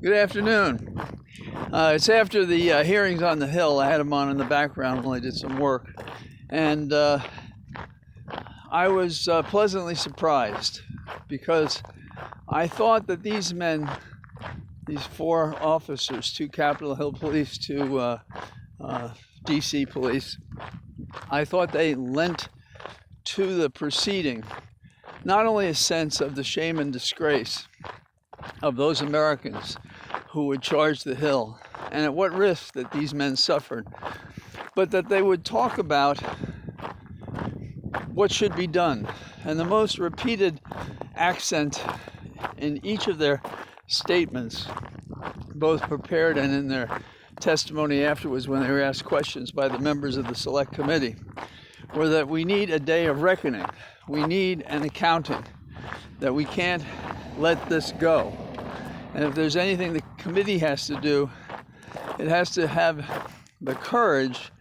Good afternoon. It's after the hearings on the Hill. I had them on in the background while I did some work. And I was pleasantly surprised because I thought that these men, these four officers, two Capitol Hill police, two DC police, I thought they lent to the proceeding not only a sense of the shame and disgrace of those Americans who would charge the Hill and at what risk that these men suffered, but that they would talk about what should be done. And the most repeated accent in each of their statements, both prepared and in their testimony afterwards when they were asked questions by the members of the Select Committee, were that we need a day of reckoning. We need an accounting, that we can't let this go. And if there's anything the committee has to do, it has to have the courage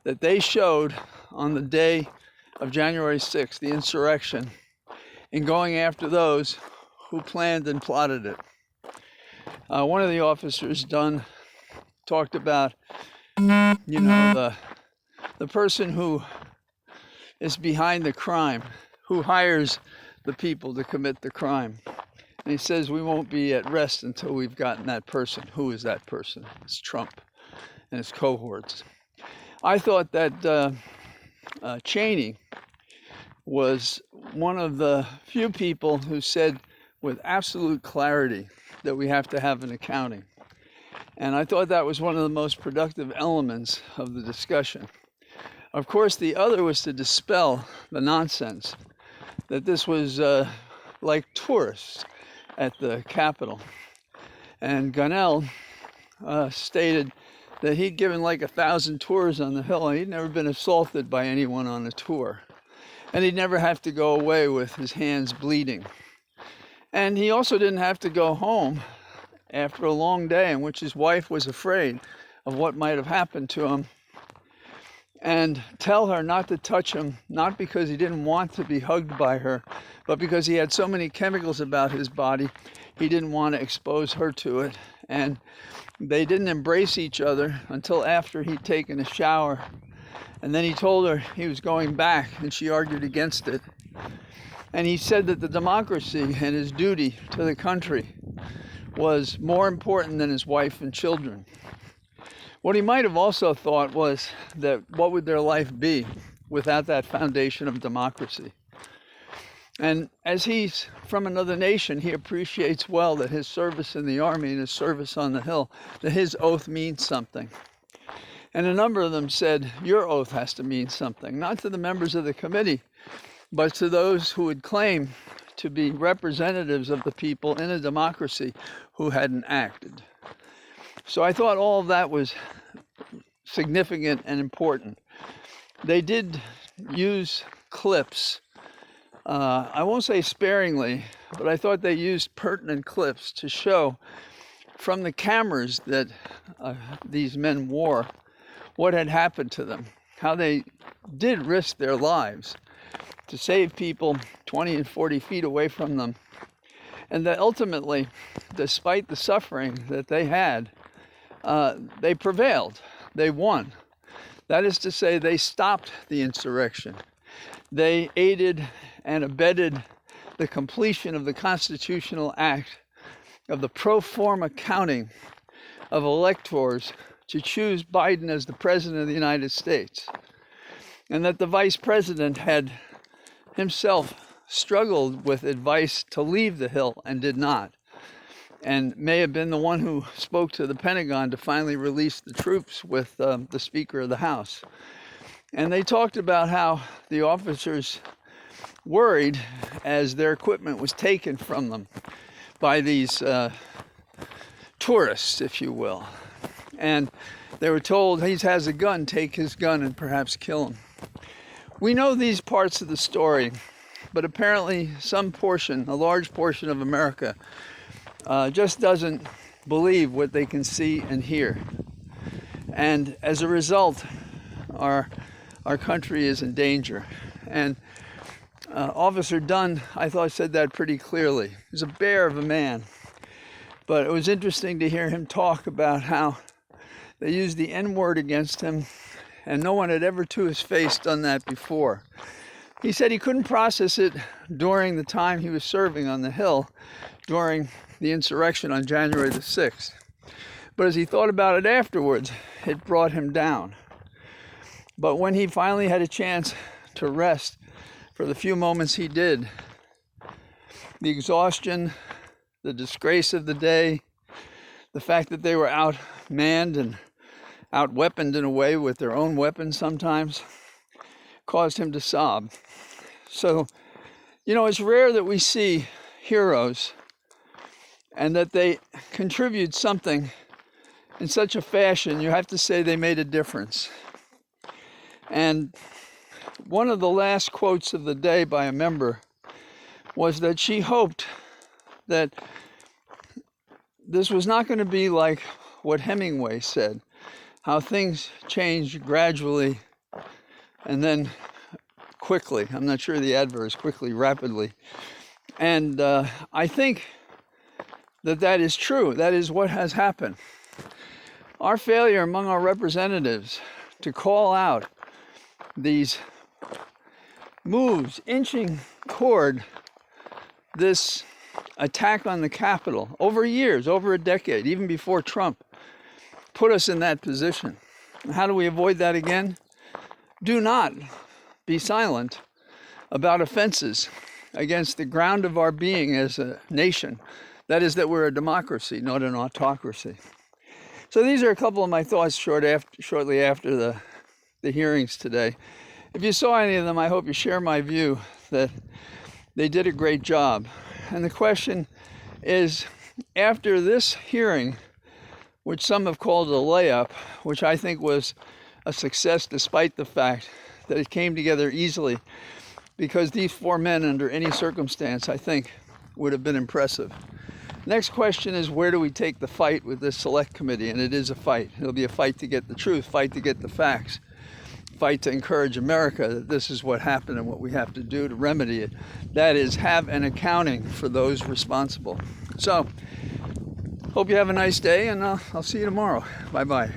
that they showed on the day of January 6th, the insurrection, in going after those who planned and plotted it. One of the officers, Dunn, talked about, the person who is behind the crime, who hires the people to commit the crime. And he says we won't be at rest until we've gotten that person. Who is that person? It's Trump and his cohorts. I thought that Cheney was one of the few people who said with absolute clarity that we have to have an accounting. And I thought that was one of the most productive elements of the discussion. Of course, the other was to dispel the nonsense that this was like tourists at the Capitol. And Gonell stated that he'd given like 1,000 tours on the Hill and he'd never been assaulted by anyone on a tour. And he'd never have to go away with his hands bleeding. And he also didn't have to go home after a long day in which his wife was afraid of what might have happened to him and tell her not to touch him, not because he didn't want to be hugged by her, but because he had so many chemicals about his body, he didn't want to expose her to it. And they didn't embrace each other until after he'd taken a shower. And then he told her he was going back, and she argued against it. And he said that the democracy and his duty to the country was more important than his wife and children. What he might have also thought was that what would their life be without that foundation of democracy? And as he's from another nation, he appreciates well that his service in the Army and his service on the Hill, that his oath means something. And a number of them said, your oath has to mean something, not to the members of the committee, but to those who would claim to be representatives of the people in a democracy who hadn't acted. So I thought all of that was significant and important. They did use clips. I won't say sparingly, but I thought they used pertinent clips to show from the cameras that these men wore what had happened to them, how they did risk their lives to save people 20 and 40 feet away from them. And that ultimately, despite the suffering that they had, they prevailed. They won. That is to say, they stopped the insurrection. They aided and abetted the completion of the constitutional act of the pro forma counting of electors to choose Biden as the president of the United States. And that the vice president had himself struggled with advice to leave the Hill and did not, and may have been the one who spoke to the Pentagon to finally release the troops with the Speaker of the House. And they talked about how the officers worried as their equipment was taken from them by these tourists, if you will. And they were told, he has a gun, take his gun and perhaps kill him. We know these parts of the story, but apparently some portion, a large portion of America, just doesn't believe what they can see and hear. And as a result, our country is in danger. And Officer Dunn, I thought, said that pretty clearly. He's a bear of a man. But it was interesting to hear him talk about how they used the N-word against him, and no one had ever to his face done that before. He said he couldn't process it during the time he was serving on the Hill during the insurrection on January the 6th. But as he thought about it afterwards, it brought him down. But when he finally had a chance to rest for the few moments he did, the exhaustion, the disgrace of the day, the fact that they were outmanned and outweaponed in a way with their own weapons sometimes, caused him to sob. So, it's rare that we see heroes and that they contribute something in such a fashion, you have to say they made a difference. And one of the last quotes of the day by a member was that she hoped that this was not going to be like what Hemingway said, how things change gradually and then quickly. I'm not sure the adverb is quickly, rapidly. And I think that is true. That is what has happened. Our failure among our representatives to call out these moves inching toward this attack on the Capitol over years, over a decade, even before Trump, put us in that position. How do we avoid that again? Do not be silent about offenses against the ground of our being as a nation. That is, that we're a democracy, not an autocracy. So these are a couple of my thoughts shortly after the hearings today. If you saw any of them, I hope you share my view that they did a great job. And the question is, after this hearing, which some have called a layup, which I think was a success despite the fact that it came together easily, because these four men, under any circumstance, I think, would have been impressive. Next question is, where do we take the fight with this select committee? And it is a fight. It'll be a fight to get the truth, fight to get the facts, fight to encourage America that this is what happened and what we have to do to remedy it. That is, have an accounting for those responsible. So, hope you have a nice day, and I'll see you tomorrow. Bye-bye.